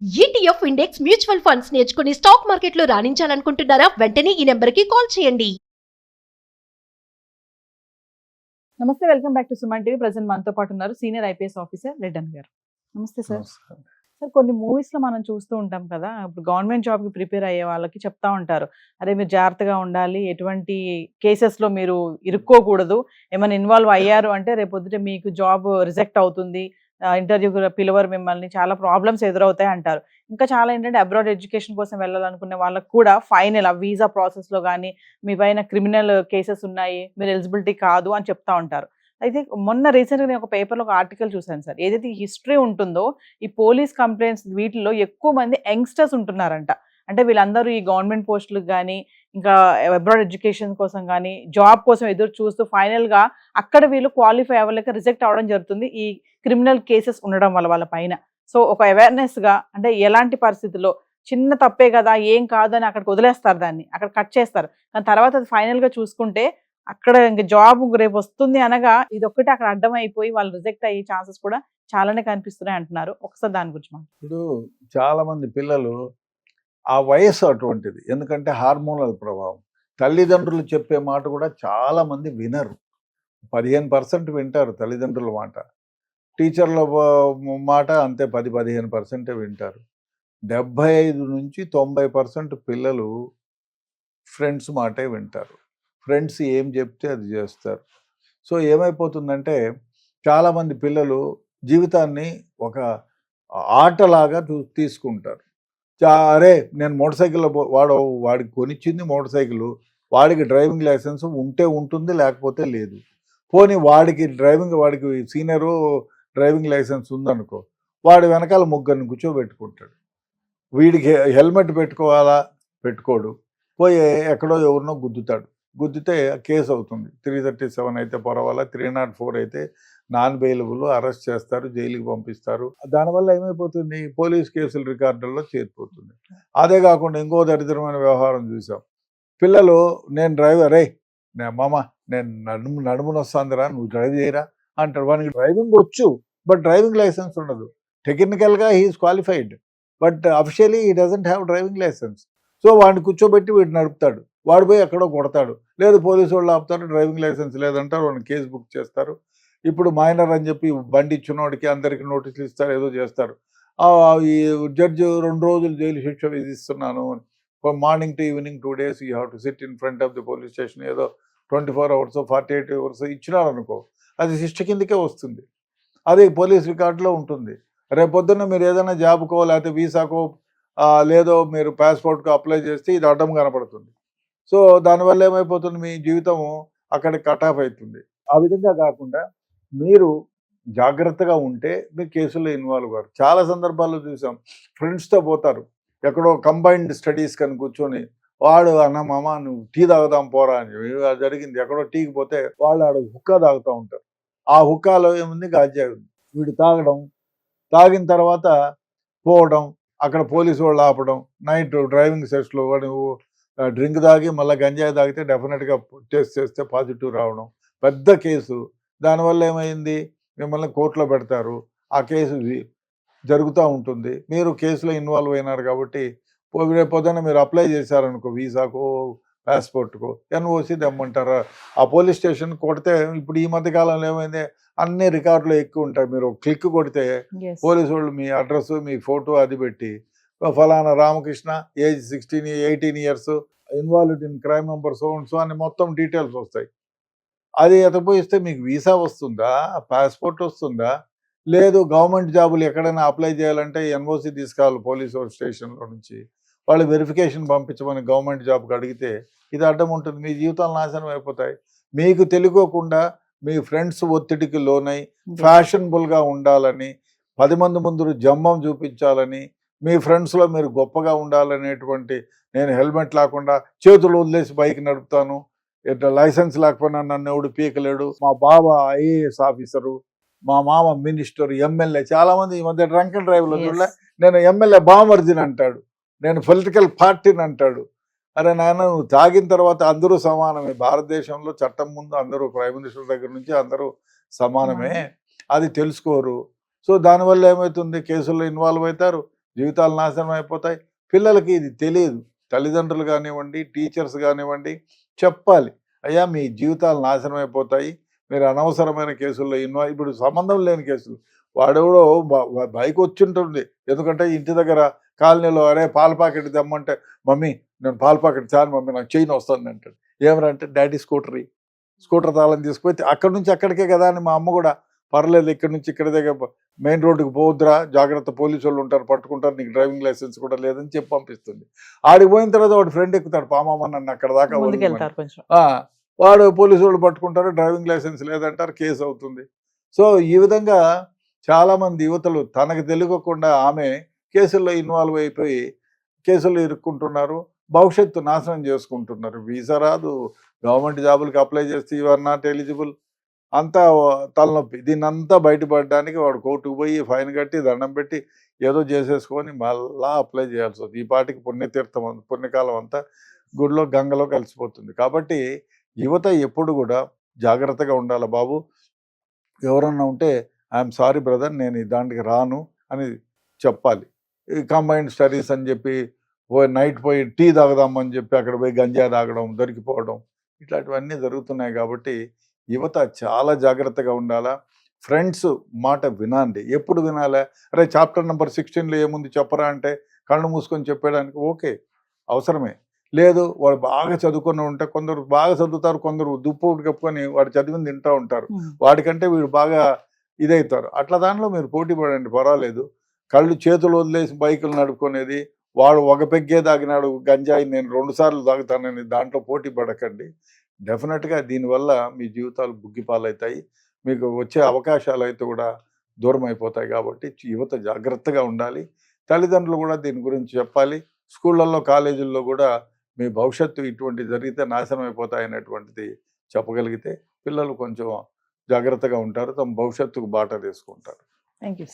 ETF index mutual funds నేర్చుకుని stock మార్కెట్లో రాణించాలనుకుంటున్నారా? వెంటనే ఈ నెంబర్కి కాల్ చేయండి. నమస్తే, welcome back to Suman TV. Present మనతో పాటు ఉన్నారు సీనియర్ ఐపీఎస్ ఆఫీసర్ రెడ్డన్ గారు. నమస్తే సార్. సార్, కొన్ని మూవీస్ లో మనం చూస్తూ ఉంటాం కదా, ఇప్పుడు గవర్నమెంట్ జాబ్ కి ప్రిపేర్ అయ్యే వాళ్ళకి చెప్తా ఉంటారు, అరే మీరు జాగ్రత్తగా ఉండాలి, ఎటువంటి కేసెస్ లో మీరు ఇరుక్కోకూడదు, ఏమైనా ఇన్వాల్వ్ అయ్యారు అంటే రేపొద్దుట మీకు జాబ్ రిజెక్ట్ అవుతుంది, ఇంటర్వ్యూ పిలవరు మిమ్మల్ని, చాలా ప్రాబ్లమ్స్ ఎదురవుతాయి అంటారు. ఇంకా చాలా ఏంటంటే అబ్రాడ్ ఎడ్యుకేషన్ కోసం వెళ్ళాలనుకునే వాళ్ళకి కూడా ఫైనల్ ఆ వీసా ప్రాసెస్ లో కానీ మీ పైన క్రిమినల్ కేసెస్ ఉన్నాయి, మీరు ఎలిజిబిలిటీ కాదు అని చెప్తా ఉంటారు. అయితే మొన్న రీసెంట్గా నేను ఒక పేపర్లో ఒక ఆర్టికల్ చూశాను సార్. ఏదైతే హిస్టరీ ఉంటుందో ఈ పోలీస్ కంప్లైంట్స్ వీటిల్లో ఎక్కువ మంది యంగ్స్టర్స్ ఉంటున్నారంట. అంటే వీళ్ళందరూ ఈ గవర్నమెంట్ పోస్టులకు కానీ ఇంకా అబ్రాడ్ ఎడ్యుకేషన్ కోసం కానీ జాబ్ కోసం ఎదురు చూస్తూ ఫైనల్గా అక్కడ వీళ్ళు క్వాలిఫై అవ్వలేక రిజెక్ట్ అవ్వడం జరుగుతుంది, ఈ క్రిమినల్ కేసెస్ ఉండడం వల్ల వాళ్ళ పైన. సో ఒక అవేర్నెస్గా అంటే ఎలాంటి పరిస్థితుల్లో చిన్న తప్పే కదా ఏం కాదు అని అక్కడికి వదిలేస్తారు, దాన్ని అక్కడ కట్ చేస్తారు, కానీ తర్వాత అది ఫైనల్గా చూసుకుంటే అక్కడ ఇంకా జాబ్ రేపు వస్తుంది అనగా ఇది ఒక్కటి అక్కడ అడ్డం అయిపోయి వాళ్ళు రిజెక్ట్ అయ్యే ఛాన్సెస్ కూడా చాలానే కనిపిస్తున్నాయి అంటున్నారు. ఒకసారి దాని గురించి ఇప్పుడు చాలా మంది పిల్లలు ఆ వయస్సు అటువంటిది, ఎందుకంటే హార్మోనల్ ప్రభావం. తల్లిదండ్రులు చెప్పే మాట కూడా చాలా మంది వినరు. 15% వింటారు తల్లిదండ్రుల మాట, టీచర్ల మాట అంతే 10-15% వింటారు. 75 నుంచి 90% పిల్లలు ఫ్రెండ్స్ మాటే వింటారు. ఫ్రెండ్స్ ఏం చెప్తే అది చేస్తారు. సో ఏమైపోతుందంటే చాలామంది పిల్లలు జీవితాన్ని ఒక ఆటలాగా తీసుకుంటారు. అరే నేను మోటార్ సైకిల్లో వాడికి కొనిచ్చింది మోటార్ సైకిల్, వాడికి డ్రైవింగ్ లైసెన్స్ ఉంటే ఉంటుంది లేకపోతే లేదు. పోనీ వాడికి సీనియరు డ్రైవింగ్ లైసెన్స్ ఉందనుకో, వాడి వెనకాల ముగ్గురిని కూర్చోబెట్టుకుంటాడు. వీడికి హెల్మెట్ పెట్టుకోవాలా, పెట్టుకోడు, పోయి ఎక్కడో ఎవరినో గుద్దితే కేసు అవుతుంది. 337 అయితే పర్వాలా, 304 అయితే నాన్ బెయిలబుల్, అరెస్ట్ చేస్తారు, జైలుకి పంపిస్తారు. దానివల్ల ఏమైపోతుంది, పోలీస్ కేసుల రికార్డుల్లో చేరిపోతుంది. అదే కాకుండా ఇంకో దరిద్రమైన వ్యవహారం చూసాం. పిల్లలు నేను డ్రైవర్ నేను నడుమును వస్తుందిరా, నువ్వు డ్రైవ్ చేయరా అంటాడు. వానికి డ్రైవింగ్ వచ్చు, బట్ డ్రైవింగ్ లైసెన్స్ ఉండదు. టెక్నికల్గా he is qualified, but officially he doesn't have driving licence. So వాడిని కూర్చోబెట్టి వీడు నడుపుతాడు, వాడు పోయి ఎక్కడో కొడతాడు, లేదు పోలీసు వాళ్ళు ఆపుతారు, డ్రైవింగ్ లైసెన్స్ లేదంటారు, వాడిని కేసు బుక్ చేస్తారు. ఇప్పుడు మైనర్ అని చెప్పి బండి ఇచ్చినోడికి అందరికి నోటీసులు ఇస్తారు, ఏదో చేస్తారు. ఈ జడ్జి 2 రోజులు జైలు శిక్ష విధిస్తున్నాను, morning to evening 2 days you have to sit in front of the police station, ఏదో 24 hours 48 hours ఇచ్చినారనుకో, అది శిక్ష కిందకే వస్తుంది, అది పోలీస్ రికార్డులో ఉంటుంది. రేపొద్దున్న మీరు ఏదైనా జాబ్కో లేకపోతే వీసాకో లేదో మీరు పాస్పోర్ట్కో అప్లై చేస్తే ఇది అడ్డం కనపడుతుంది. సో దానివల్ల ఏమైపోతుంది, మీ జీవితము అక్కడికి కట్ ఆఫ్ అవుతుంది. ఆ విధంగా కాకుండా మీరు జాగ్రత్తగా ఉంటే మీరు కేసుల్లో ఇన్వాల్వ్ కారు. చాలా సందర్భాల్లో చూసాం, ఫ్రెండ్స్తో పోతారు ఎక్కడో కంబైన్డ్ స్టడీస్ కని కూర్చొని, వాడు అన్న మామ నువ్వు టీ తాగుదాం పోరా అని జరిగింది. ఎక్కడో టీకి పోతే వాళ్ళు ఆడ హుక్కా తాగుతూ ఉంటారు. ఆ హుక్కాలో ఏముంది, గాంజా ఉంది. వీడు తాగిన తర్వాత పోవడం, అక్కడ పోలీసు వాళ్ళు ఆపడం, నైట్ డ్రైవింగ్ సెస్లో వాడు డ్రింక్ తాగి మళ్ళీ గంజాయి తాగితే డెఫినెట్గా టెస్ట్ చేస్తే పాజిటివ్ రావడం, పెద్ద కేసు. దానివల్ల ఏమైంది, మిమ్మల్ని కోర్టులో పెడతారు, ఆ కేసు జరుగుతూ ఉంటుంది. మీరు కేసులో ఇన్వాల్వ్ అయినారు కాబట్టి రేపొద్దున మీరు అప్లై చేశారనుకో వీసాకో పాస్పోర్ట్కో, ఎన్ఓసి తెమ్మంటారా, ఆ పోలీస్ స్టేషన్ కొడితే ఇప్పుడు ఈ మధ్య కాలంలో ఏమైంది, అన్ని రికార్డులు ఎక్కువ ఉంటాయి. మీరు క్లిక్ కొడితే పోలీసు వాళ్ళు మీ అడ్రస్ మీ ఫోటో అది పెట్టి, ఫలానా Ramakrishna, age 18 years, involved in crime number so అని మొత్తం డీటెయిల్స్ వస్తాయి. అది ఎతపోయిస్తే మీకు వీసా వస్తుందా, పాస్పోర్ట్ వస్తుందా, లేదు గవర్నమెంట్ జాబులు ఎక్కడైనా అప్లై చేయాలంటే ఎన్ఓసి తీసుకోవాలి పోలీసు స్టేషన్లో నుంచి, వాళ్ళు వెరిఫికేషన్ పంపించమని గవర్నమెంట్ జాబ్కి అడిగితే ఇది అడ్డం ఉంటుంది. మీ జీవితాలు నాశనం అయిపోతాయి. మీకు తెలియకోకుండా మీ ఫ్రెండ్స్ ఒత్తిడికి లోనై ఫ్యాషనబుల్గా ఉండాలని, 10 మంది ముందు జంబం చూపించాలని, మీ ఫ్రెండ్స్లో మీరు గొప్పగా ఉండాలనేటువంటి, నేను హెల్మెట్ లేకుండా చేతులు వదిలేసి బైక్ నడుపుతాను, లైసెన్స్ లేకపోయినా నన్ను ఎవడు పీకలేడు, మా బాబా ఐఏఎస్ ఆఫీసరు, మా మామ మినిస్టర్, ఎమ్మెల్యే. చాలామంది ఈ మధ్య డ్రంక్ అండ్ డ్రైవ్లో చూడలే, నేను ఎమ్మెల్యే బామర్జిని అంటాడు, నేను పొలిటికల్ పార్టీని అంటాడు. అరే నాయన, నువ్వు తాగిన తర్వాత అందరూ సమానమే. భారతదేశంలో చట్టం ముందు అందరూ, ప్రైమ్ మినిస్టర్ దగ్గర నుంచి అందరూ సమానమే, అది తెలుసుకోరు. సో దానివల్ల ఏమవుతుంది, కేసుల్లో ఇన్వాల్వ్ అవుతారు, జీవితాలు నాశనం అయిపోతాయి. పిల్లలకి ఇది తెలియదు. తల్లిదండ్రులు కానివ్వండి, టీచర్స్ కానివ్వండి చెప్పాలి. అయ్యా మీ జీవితాలు నాశనం అయిపోతాయి, మీరు అనవసరమైన కేసుల్లో ఇప్పుడు సంబంధం లేని కేసులు. వాడెవడో బైక్ వచ్చింటుంది, ఎందుకంటే ఇంటి దగ్గర కాలనీలో అరే పాల ప్యాకెట్ తెమ్మంటే, మమ్మీ నేను పాల ప్యాకెట్ చాలు మమ్మీ నాకు చైన్ వస్తుంది అంటాడు. ఏమరంటే డాడీ స్కూటర్ తాళం తీసుకుపోయి అక్కడి నుంచి అక్కడికే కదా అని మా అమ్మ కూడా పర్లేదు ఇక్కడి నుంచి ఇక్కడ దగ్గర మెయిన్ రోడ్డుకి పోవద్దురా, జాగ్రత్త పోలీసు వాళ్ళు ఉంటారు పట్టుకుంటారు, నీకు డ్రైవింగ్ లైసెన్స్ కూడా లేదని చెప్పి పంపిస్తుంది. ఆడికి పోయిన తర్వాత వాడు ఫ్రెండ్ ఎక్కుతాడు, పామమ్మ నన్ను అక్కడ దాకా ముందుకెళ్తారు కొంచెం. వాడు పోలీసు వాళ్ళు పట్టుకుంటారు, డ్రైవింగ్ లైసెన్స్ లేదంటారు, కేసు అవుతుంది. సో ఈ విధంగా చాలామంది యువతలు తనకు తెలియకుండా ఆమె కేసుల్లో ఇన్వాల్వ్ అయిపోయి కేసుల్లో ఇరుక్కుంటున్నారు, భవిష్యత్తు నాశనం చేసుకుంటున్నారు. వీసా రాదు, గవర్నమెంట్ జాబులకి అప్లై చేస్తే యు ఆర్ నాట్ ఎలిజిబుల్, అంతా తలనొప్పి. దీన్నంతా బయటపడడానికి వాడు కోర్టుకు పోయి ఫైన్ కట్టి దండం పెట్టి ఏదో చేసేసుకొని మళ్ళా అప్లై చేయాల్సి వస్తుంది. ఈ పాటికి పుణ్యతీర్థం పుణ్యకాలం అంతా గుడిలో గంగలో కలిసిపోతుంది. కాబట్టి యువత ఎప్పుడు కూడా జాగ్రత్తగా ఉండాలి బాబు. ఎవరన్నా ఉంటే ఐఎమ్ సారీ బ్రదర్, నేను దానికి రాను అని చెప్పాలి. కంబైన్డ్ స్టడీస్ అని చెప్పి నైట్ పోయి టీ తాగదామని చెప్పి అక్కడ పోయి గంజా తాగడం, దొరికిపోవడం, ఇట్లాంటివన్నీ జరుగుతున్నాయి. కాబట్టి యువత చాలా జాగ్రత్తగా ఉండాలా. ఫ్రెండ్స్ మాట వినండి. ఎప్పుడు వినాలా? అరే చాప్టర్ నెంబర్ 16లో ఏముంది చెప్పరా అంటే కళ్ళు మూసుకొని చెప్పేయడానికి ఓకే, అవసరమే. లేదు వాడు బాగా చదువుకొని ఉంటే కొందరు బాగా చదువుతారు, కొందరు దుప్పు కప్పుకొని వాడు చదివింది తింటూ ఉంటారు, వాడికంటే వీడు బాగా ఇదవుతారు. అట్లా దానిలో మీరు పోటీ పడండి, పర్వాలేదు. కళ్ళు చేతులు వదిలేసి బైకులు నడుపుకునేది, వాడు ఒక పెగ్గే తాగినాడు గంజాయి నేను 2 సార్లు తాగుతానని దాంట్లో పోటీ పడకండి. డెఫినెట్గా దీనివల్ల మీ జీవితాలు బుగ్గిపాలవుతాయి, మీకు వచ్చే అవకాశాలు అయితే కూడా దూరం అయిపోతాయి. కాబట్టి యువత జాగ్రత్తగా ఉండాలి. తల్లిదండ్రులు కూడా దీని గురించి చెప్పాలి. స్కూళ్ళల్లో కాలేజీల్లో కూడా మీ భవిష్యత్తు ఇటువంటి జరిగితే నాశనం అయిపోతాయి అనేటువంటిది చెప్పగలిగితే పిల్లలు కొంచెం జాగ్రత్తగా ఉంటారు, తమ భవిష్యత్తుకు బాట వేసుకుంటారు. Thank you.